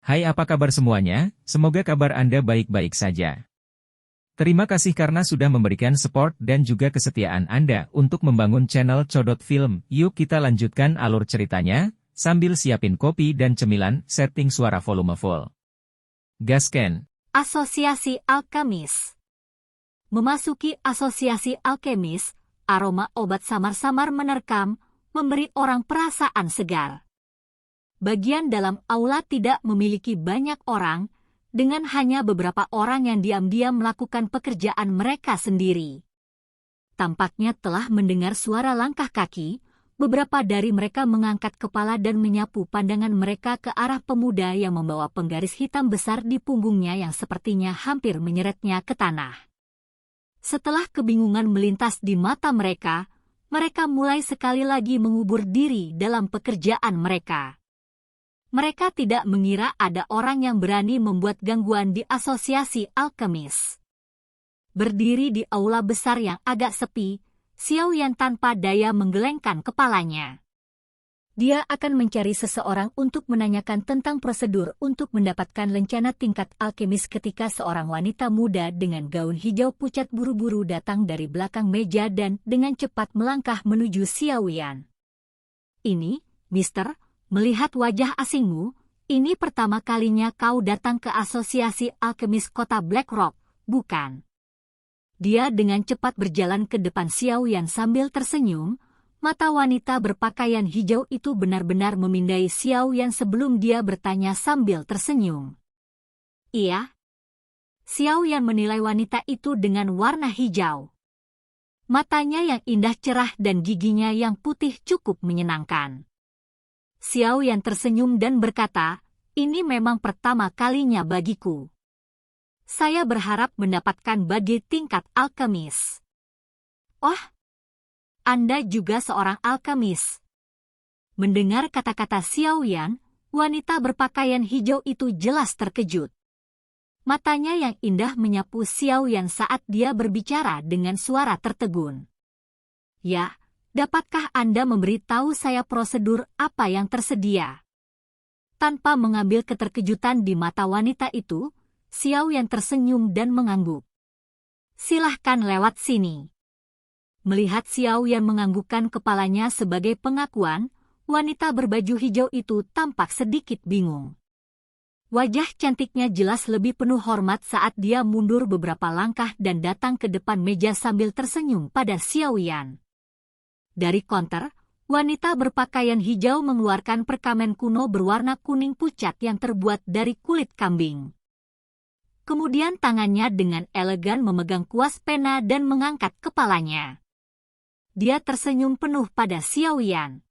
Hai, apa kabar semuanya? Semoga kabar Anda baik-baik saja. Terima kasih karena sudah memberikan support dan juga kesetiaan Anda untuk membangun channel Codot Film. Yuk kita lanjutkan alur ceritanya, sambil siapin kopi dan cemilan, setting suara volume full. Gasken. Asosiasi Alkemis. Memasuki asosiasi alkemis, aroma obat samar-samar menerkam, memberi orang perasaan segar. Bagian dalam aula tidak memiliki banyak orang, dengan hanya beberapa orang yang diam-diam melakukan pekerjaan mereka sendiri. Tampaknya telah mendengar suara langkah kaki, beberapa dari mereka mengangkat kepala dan menyapu pandangan mereka ke arah pemuda yang membawa penggaris hitam besar di punggungnya yang sepertinya hampir menyeretnya ke tanah. Setelah kebingungan melintas di mata mereka mulai sekali lagi mengubur diri dalam pekerjaan mereka. Mereka tidak mengira ada orang yang berani membuat gangguan di asosiasi alkemis. Berdiri di aula besar yang agak sepi, Xiao Yan tanpa daya menggelengkan kepalanya. Dia akan mencari seseorang untuk menanyakan tentang prosedur untuk mendapatkan lencana tingkat alkemis ketika seorang wanita muda dengan gaun hijau pucat buru-buru datang dari belakang meja dan dengan cepat melangkah menuju Xiao Yan. "Ini, Mister, melihat wajah asingmu, ini pertama kalinya kau datang ke asosiasi alkemis kota Black Rock, bukan?" Dia dengan cepat berjalan ke depan Xiao Yan sambil tersenyum. Mata wanita berpakaian hijau itu benar-benar memindai Xiao Yan sebelum dia bertanya sambil tersenyum. "Iya?" Xiao Yan menilai wanita itu dengan warna hijau. Matanya yang indah cerah dan giginya yang putih cukup menyenangkan. Xiao Yan tersenyum dan berkata, "Ini memang pertama kalinya bagiku. Saya berharap mendapatkan bagi tingkat alkemis." "Oh, Anda juga seorang alkemis?" Mendengar kata-kata Xiao Yan, wanita berpakaian hijau itu jelas terkejut. Matanya yang indah menyapu Xiao Yan saat dia berbicara dengan suara tertegun. "Ya, dapatkah Anda memberitahu saya prosedur apa yang tersedia?" Tanpa mengambil keterkejutan di mata wanita itu, Xiao Yan tersenyum dan mengangguk. "Silahkan lewat sini." Melihat Xiao Yan menganggukkan kepalanya sebagai pengakuan, wanita berbaju hijau itu tampak sedikit bingung. Wajah cantiknya jelas lebih penuh hormat saat dia mundur beberapa langkah dan datang ke depan meja sambil tersenyum pada Xiao Yan. Dari konter, wanita berpakaian hijau mengeluarkan perkamen kuno berwarna kuning pucat yang terbuat dari kulit kambing. Kemudian tangannya dengan elegan memegang kuas pena dan mengangkat kepalanya. Dia tersenyum penuh pada Xiao Yan.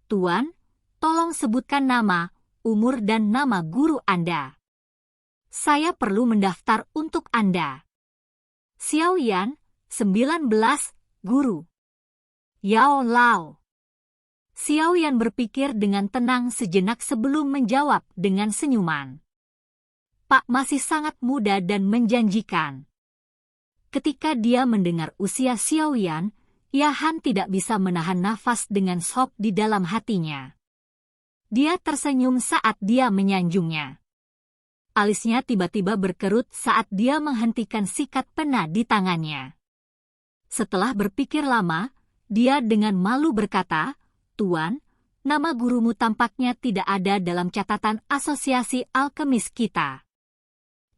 "Tuan, tolong sebutkan nama, umur dan nama guru Anda. Saya perlu mendaftar untuk Anda." "Xiao Yan, 19, guru." "Yao Lao." Xiao Yan berpikir dengan tenang sejenak sebelum menjawab dengan senyuman. "Pak masih sangat muda dan menjanjikan." Ketika dia mendengar usia Xiao Yan, Yahan tidak bisa menahan nafas dengan shock di dalam hatinya. Dia tersenyum saat dia menyanjungnya. Alisnya tiba-tiba berkerut saat dia menghentikan sikat pena di tangannya. Setelah berpikir lama, dia dengan malu berkata, "Tuan, nama gurumu tampaknya tidak ada dalam catatan asosiasi alkemis kita.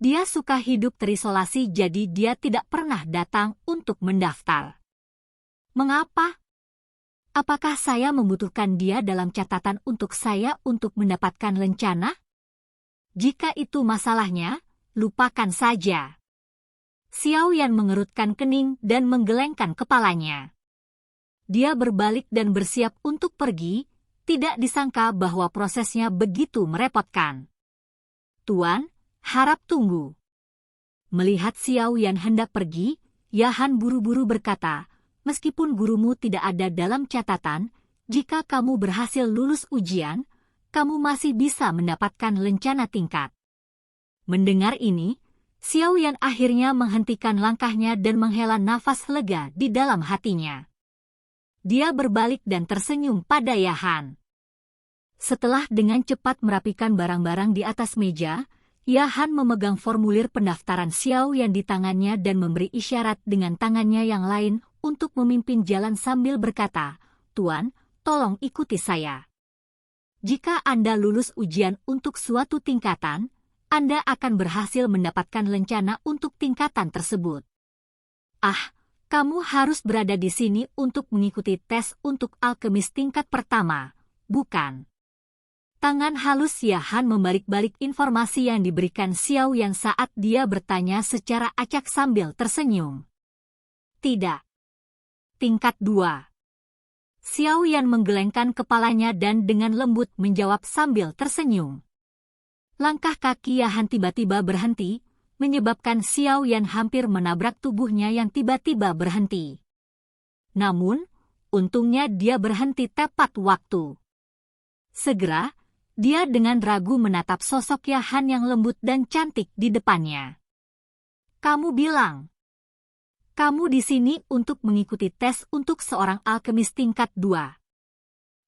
Dia suka hidup terisolasi jadi dia tidak pernah datang untuk mendaftar." "Mengapa? Apakah saya membutuhkan dia dalam catatan untuk saya untuk mendapatkan lencana? Jika itu masalahnya, lupakan saja." Xiao Yan mengerutkan kening dan menggelengkan kepalanya. Dia berbalik dan bersiap untuk pergi, tidak disangka bahwa prosesnya begitu merepotkan. "Tuan, harap tunggu." Melihat Xiao Yan hendak pergi, Yahan buru-buru berkata, "Meskipun gurumu tidak ada dalam catatan, jika kamu berhasil lulus ujian, kamu masih bisa mendapatkan lencana tingkat." Mendengar ini, Xiao Yan akhirnya menghentikan langkahnya dan menghela nafas lega di dalam hatinya. Dia berbalik dan tersenyum pada Yahan. Setelah dengan cepat merapikan barang-barang di atas meja, Yahan memegang formulir pendaftaran Xiao Yan di tangannya dan memberi isyarat dengan tangannya yang lain untuk memimpin jalan sambil berkata, "Tuan, tolong ikuti saya. Jika Anda lulus ujian untuk suatu tingkatan, Anda akan berhasil mendapatkan lencana untuk tingkatan tersebut. Ah, kamu harus berada di sini untuk mengikuti tes untuk alkemis tingkat pertama, bukan?" Tangan halus Yahan membalik-balik informasi yang diberikan Xiao Yan saat dia bertanya secara acak sambil tersenyum. "Tidak. Tingkat 2. Xiao Yan menggelengkan kepalanya dan dengan lembut menjawab sambil tersenyum. Langkah kaki Yahan tiba-tiba berhenti, menyebabkan Xiao Yan hampir menabrak tubuhnya yang tiba-tiba berhenti. Namun, untungnya dia berhenti tepat waktu. Segera, dia dengan ragu menatap sosok Yahan yang lembut dan cantik di depannya. "Kamu bilang kamu di sini untuk mengikuti tes untuk seorang alkemis tingkat 2.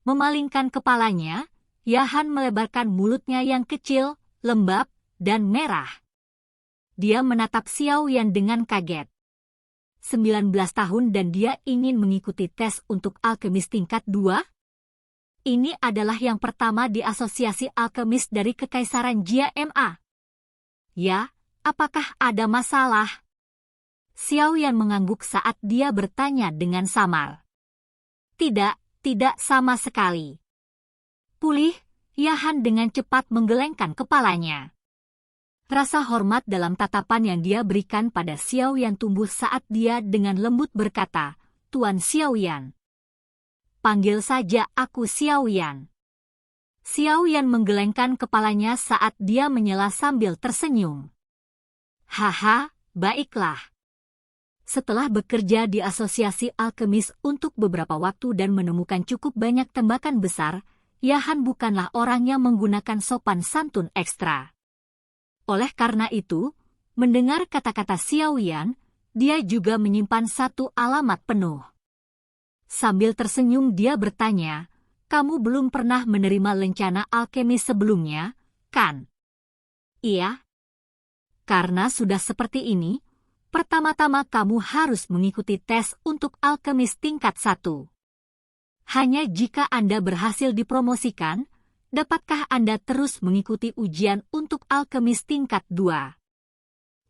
Memalingkan kepalanya, Yahan melebarkan mulutnya yang kecil, lembab, dan merah. Dia menatap Xiao Yan dengan kaget. 19 tahun dan dia ingin mengikuti tes untuk alkemis tingkat 2? Ini adalah yang pertama di Asosiasi Alkemis dari Kekaisaran Jia Ma. Ya, apakah ada masalah?" Xiao Yan mengangguk saat dia bertanya dengan samar. Tidak sama sekali." Pulih, Yahan dengan cepat menggelengkan kepalanya. Rasa hormat dalam tatapan yang dia berikan pada Xiao Yan tumbuh saat dia dengan lembut berkata, "Tuan Xiao Yan. Panggil saja aku Xiao Yan." Xiao Yan menggelengkan kepalanya saat dia menyela sambil tersenyum. "Haha, baiklah." Setelah bekerja di Asosiasi Alkemis untuk beberapa waktu dan menemukan cukup banyak tembakan besar, Yahan bukanlah orang yang menggunakan sopan santun ekstra. Oleh karena itu, mendengar kata-kata Xiao Yan, dia juga menyimpan satu alamat penuh. Sambil tersenyum dia bertanya, "Kamu belum pernah menerima lencana alkemis sebelumnya, kan?" "Iya." "Karena sudah seperti ini, pertama-tama kamu harus mengikuti tes untuk alkemis tingkat 1. Hanya jika Anda berhasil dipromosikan, dapatkah Anda terus mengikuti ujian untuk alkemis tingkat 2.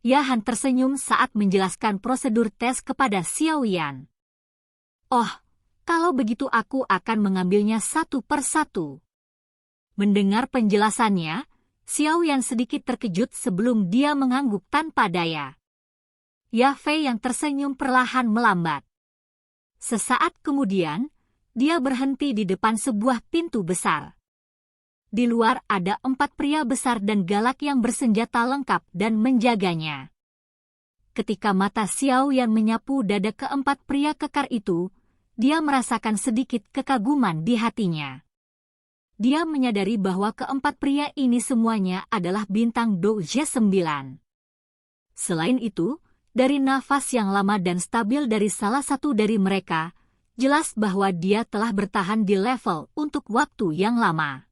Yahan tersenyum saat menjelaskan prosedur tes kepada Xiao Yan. "Oh, kalau begitu aku akan mengambilnya satu per satu." Mendengar penjelasannya, Xiao Yan sedikit terkejut sebelum dia mengangguk tanpa daya. Yafei yang tersenyum perlahan melambat. Sesaat kemudian, dia berhenti di depan sebuah pintu besar. Di luar ada 4 pria besar dan galak yang bersenjata lengkap dan menjaganya. Ketika mata Xiao Yan menyapu dada keempat pria kekar itu, dia merasakan sedikit kekaguman di hatinya. Dia menyadari bahwa keempat pria ini semuanya adalah bintang Douje 9. Selain itu, dari nafas yang lama dan stabil dari salah satu dari mereka, jelas bahwa dia telah bertahan di level untuk waktu yang lama.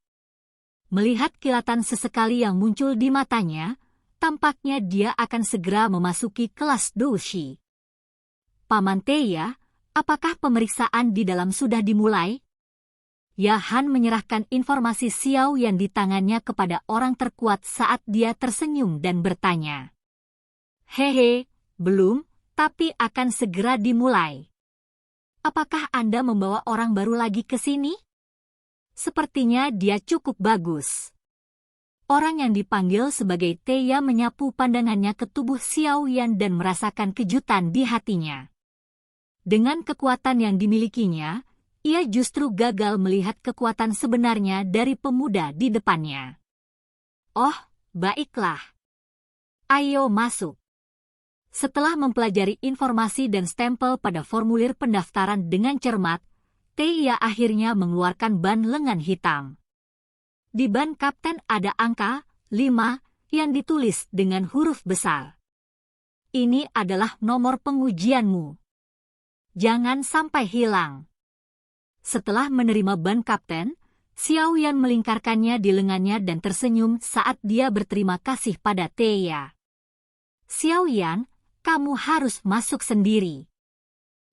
Melihat kilatan sesekali yang muncul di matanya, tampaknya dia akan segera memasuki kelas Doushi. "Paman Teya, apakah pemeriksaan di dalam sudah dimulai?" Yahan menyerahkan informasi Xiao Yan di tangannya kepada orang terkuat saat dia tersenyum dan bertanya. "Hehe, belum, tapi akan segera dimulai. Apakah Anda membawa orang baru lagi ke sini?" "Sepertinya dia cukup bagus." Orang yang dipanggil sebagai Teya menyapu pandangannya ke tubuh Xiao Yan dan merasakan kejutan di hatinya. Dengan kekuatan yang dimilikinya, ia justru gagal melihat kekuatan sebenarnya dari pemuda di depannya. "Oh, baiklah. Ayo masuk." Setelah mempelajari informasi dan stempel pada formulir pendaftaran dengan cermat, Teya akhirnya mengeluarkan ban lengan hitam. Di ban kapten ada angka 5 yang ditulis dengan huruf besar. "Ini adalah nomor pengujianmu. Jangan sampai hilang." Setelah menerima ban kapten, Xiao Yan melingkarkannya di lengannya dan tersenyum saat dia berterima kasih pada Teya. Xiao Yan, kamu harus masuk sendiri.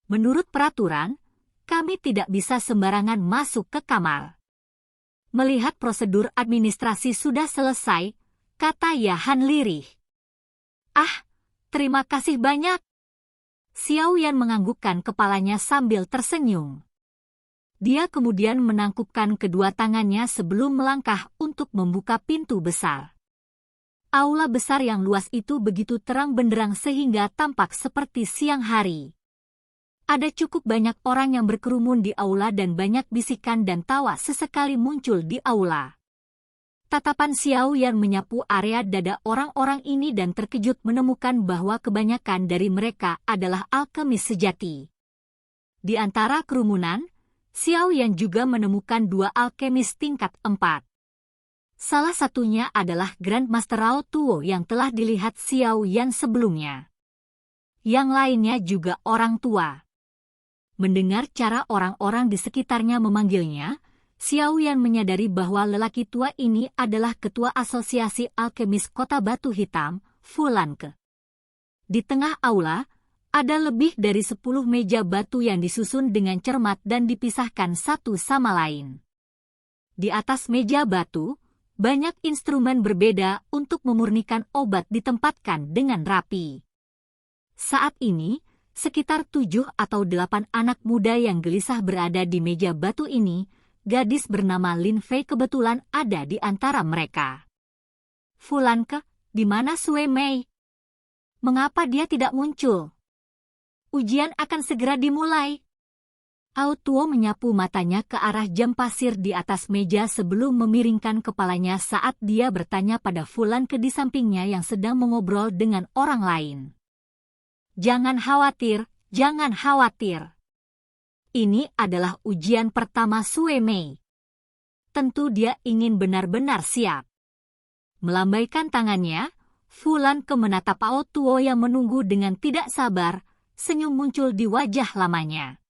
Menurut peraturan, kami tidak bisa sembarangan masuk ke kamar. Melihat prosedur administrasi sudah selesai, kata Yahan lirih. Ah, terima kasih banyak. Xiao Yan menganggukkan kepalanya sambil tersenyum. Dia kemudian menangkupkan kedua tangannya sebelum melangkah untuk membuka pintu besar. Aula besar yang luas itu begitu terang benderang sehingga tampak seperti siang hari. Ada cukup banyak orang yang berkerumun di aula dan banyak bisikan dan tawa sesekali muncul di aula. Tatapan Xiao Yan menyapu area dada orang-orang ini dan terkejut menemukan bahwa kebanyakan dari mereka adalah alkemis sejati. Di antara kerumunan, Xiao Yan juga menemukan 2 alkemis tingkat 4. Salah satunya adalah Grandmaster Rao Tuo yang telah dilihat Xiao Yan sebelumnya. Yang lainnya juga orang tua. Mendengar cara orang-orang di sekitarnya memanggilnya, Xiao Yan menyadari bahwa lelaki tua ini adalah ketua Asosiasi Alkemis Kota Batu Hitam, Fu Lanke. Di tengah aula, ada lebih dari 10 meja batu yang disusun dengan cermat dan dipisahkan satu sama lain. Di atas meja batu, banyak instrumen berbeda untuk memurnikan obat ditempatkan dengan rapi. Saat ini, sekitar 7 atau 8 anak muda yang gelisah berada di meja batu ini. Gadis bernama Lin Fei kebetulan ada di antara mereka. Fu Lanke, di mana Sui Mei? Mengapa dia tidak muncul? Ujian akan segera dimulai. Ao Tuo menyapu matanya ke arah jam pasir di atas meja sebelum memiringkan kepalanya saat dia bertanya pada Fu Lanke di sampingnya yang sedang mengobrol dengan orang lain. Jangan khawatir, jangan khawatir. Ini adalah ujian pertama Sui Mei. Tentu dia ingin benar-benar siap. Melambaikan tangannya, Fu Lanke menatap Ao Tuo yang menunggu dengan tidak sabar. Senyum muncul di wajah lamanya.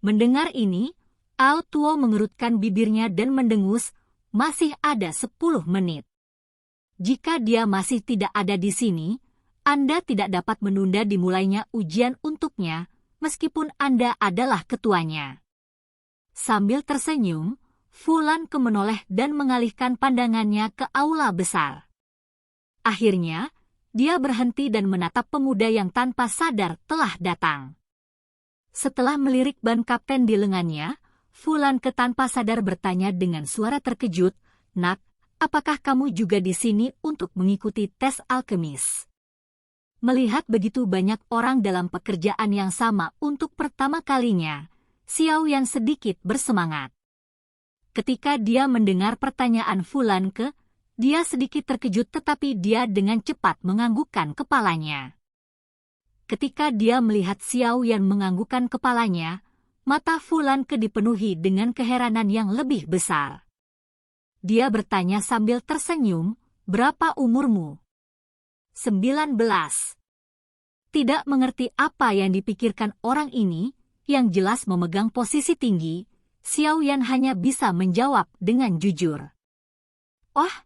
Mendengar ini, Ao Tuo mengerutkan bibirnya dan mendengus, masih ada 10 menit. Jika dia masih tidak ada di sini, Anda tidak dapat menunda dimulainya ujian untuknya, meskipun Anda adalah ketuanya. Sambil tersenyum, Fu Lanke menoleh dan mengalihkan pandangannya ke aula besar. Akhirnya, dia berhenti dan menatap pemuda yang tanpa sadar telah datang. Setelah melirik ban kapten di lengannya, Fu Lanke tanpa sadar bertanya dengan suara terkejut, "Nak, apakah kamu juga di sini untuk mengikuti tes alkemis?" Melihat begitu banyak orang dalam pekerjaan yang sama untuk pertama kalinya, Xiao Yan sedikit bersemangat. Ketika dia mendengar pertanyaan Fu Lanke, dia sedikit terkejut tetapi dia dengan cepat menganggukkan kepalanya. Ketika dia melihat Xiao Yan menganggukkan kepalanya, mata Fu Lanke dipenuhi dengan keheranan yang lebih besar. Dia bertanya sambil tersenyum, "Berapa umurmu?" 19. Tidak mengerti apa yang dipikirkan orang ini, yang jelas memegang posisi tinggi, Xiao Yan hanya bisa menjawab dengan jujur. "Oh."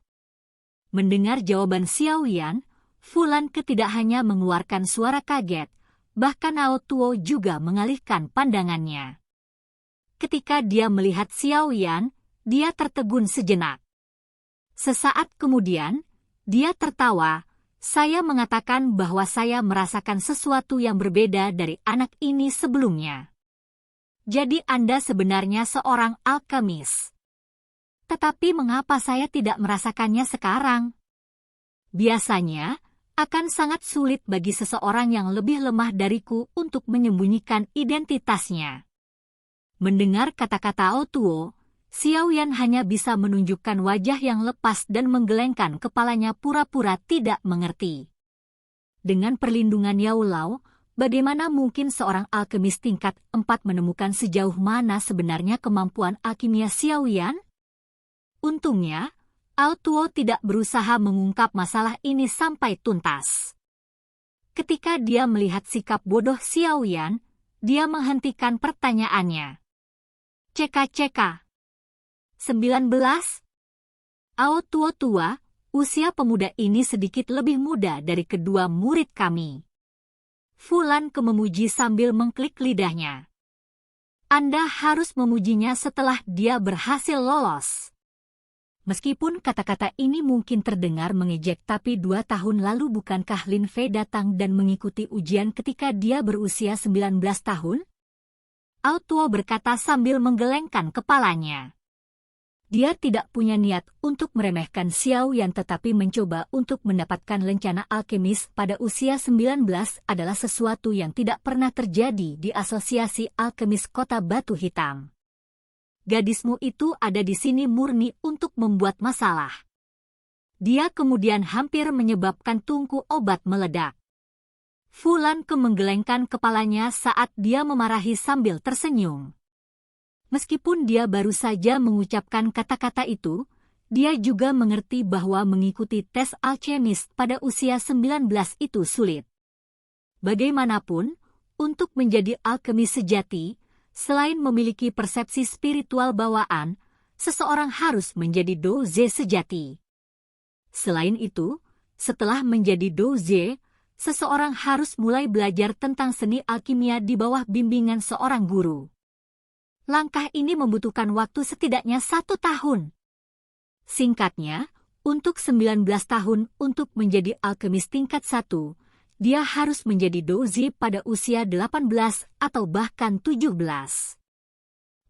Mendengar jawaban Xiao Yan, Fu Lanke tidak hanya mengeluarkan suara kaget, bahkan Ao Tuo juga mengalihkan pandangannya. Ketika dia melihat Xiao Yan, dia tertegun sejenak. Sesaat kemudian, dia tertawa, "Saya mengatakan bahwa saya merasakan sesuatu yang berbeda dari anak ini sebelumnya. Jadi Anda sebenarnya seorang alkemis. Tetapi mengapa saya tidak merasakannya sekarang? Biasanya, akan sangat sulit bagi seseorang yang lebih lemah dariku untuk menyembunyikan identitasnya." Mendengar kata-kata Ao Tuo, Xiao Yan hanya bisa menunjukkan wajah yang lepas dan menggelengkan kepalanya pura-pura tidak mengerti. Dengan perlindungan Yao Lao, bagaimana mungkin seorang alkemis tingkat 4 menemukan sejauh mana sebenarnya kemampuan alkimia Xiao Yan? Untungnya, Ao Tuo tidak berusaha mengungkap masalah ini sampai tuntas. Ketika dia melihat sikap bodoh Xiao Yan, dia menghentikan pertanyaannya. "Ceka-ceka. 19. Ao tua-tua, usia pemuda ini sedikit lebih muda dari kedua murid kami. Fulan memuji sambil mengklik lidahnya. Anda harus memujinya setelah dia berhasil lolos. Meskipun kata-kata ini mungkin terdengar mengejek, tapi 2 tahun lalu bukankah Lin Fei datang dan mengikuti ujian ketika dia berusia 19 tahun? Ao Tuo berkata sambil menggelengkan kepalanya. Dia tidak punya niat untuk meremehkan Xiao Yan, tetapi mencoba untuk mendapatkan lencana alkemis pada usia 19 adalah sesuatu yang tidak pernah terjadi di Asosiasi Alkemis Kota Batu Hitam. Gadismu itu ada di sini murni untuk membuat masalah. Dia kemudian hampir menyebabkan tungku obat meledak. Fulan menggelengkan kepalanya saat dia memarahi sambil tersenyum. Meskipun dia baru saja mengucapkan kata-kata itu, dia juga mengerti bahwa mengikuti tes alkemis pada usia 19 itu sulit. Bagaimanapun, untuk menjadi alkemis sejati, selain memiliki persepsi spiritual bawaan, seseorang harus menjadi douje sejati. Selain itu, setelah menjadi douje, seseorang harus mulai belajar tentang seni alkimia di bawah bimbingan seorang guru. Langkah ini membutuhkan waktu setidaknya 1 tahun. Singkatnya, untuk 19 tahun untuk menjadi alkemis tingkat 1, dia harus menjadi douje pada usia 18 atau bahkan 17.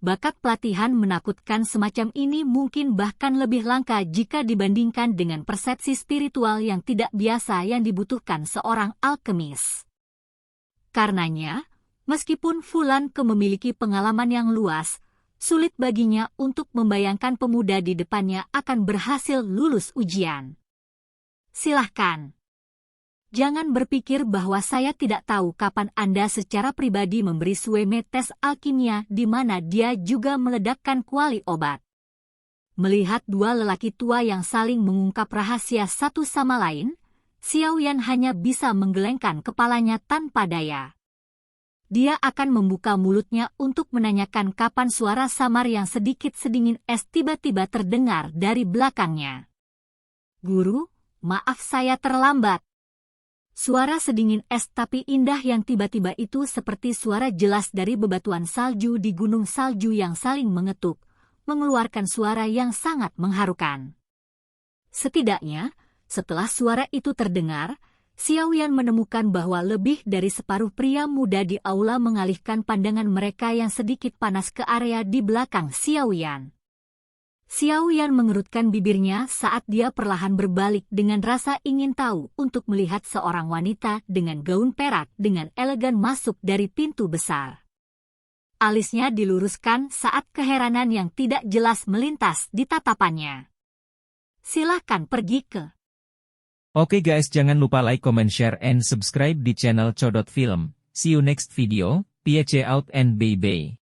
Bakat pelatihan menakutkan semacam ini mungkin bahkan lebih langka jika dibandingkan dengan persepsi spiritual yang tidak biasa yang dibutuhkan seorang alkemis. Karenanya, meskipun Fulan memiliki pengalaman yang luas, sulit baginya untuk membayangkan pemuda di depannya akan berhasil lulus ujian. Silahkan. Jangan berpikir bahwa saya tidak tahu kapan Anda secara pribadi memberi Sueme tes alkimia di mana dia juga meledakkan kuali obat. Melihat 2 lelaki tua yang saling mengungkap rahasia satu sama lain, Xiao Yan hanya bisa menggelengkan kepalanya tanpa daya. Dia akan membuka mulutnya untuk menanyakan kapan suara samar yang sedikit sedingin es tiba-tiba terdengar dari belakangnya. Guru, maaf saya terlambat. Suara sedingin es tapi indah yang tiba-tiba itu seperti suara jelas dari bebatuan salju di gunung salju yang saling mengetuk, mengeluarkan suara yang sangat mengharukan. Setidaknya, setelah suara itu terdengar, Xiao Yan menemukan bahwa lebih dari separuh pria muda di aula mengalihkan pandangan mereka yang sedikit panas ke area di belakang Xiao Yan. Xiao Yan mengerutkan bibirnya saat dia perlahan berbalik dengan rasa ingin tahu untuk melihat seorang wanita dengan gaun perak dengan elegan masuk dari pintu besar. Alisnya diluruskan saat keheranan yang tidak jelas melintas di tatapannya. Silahkan pergi ke. Oke guys, jangan lupa like, comment, share, and subscribe di channel Codot Film. See you next video, peace out and bye-bye.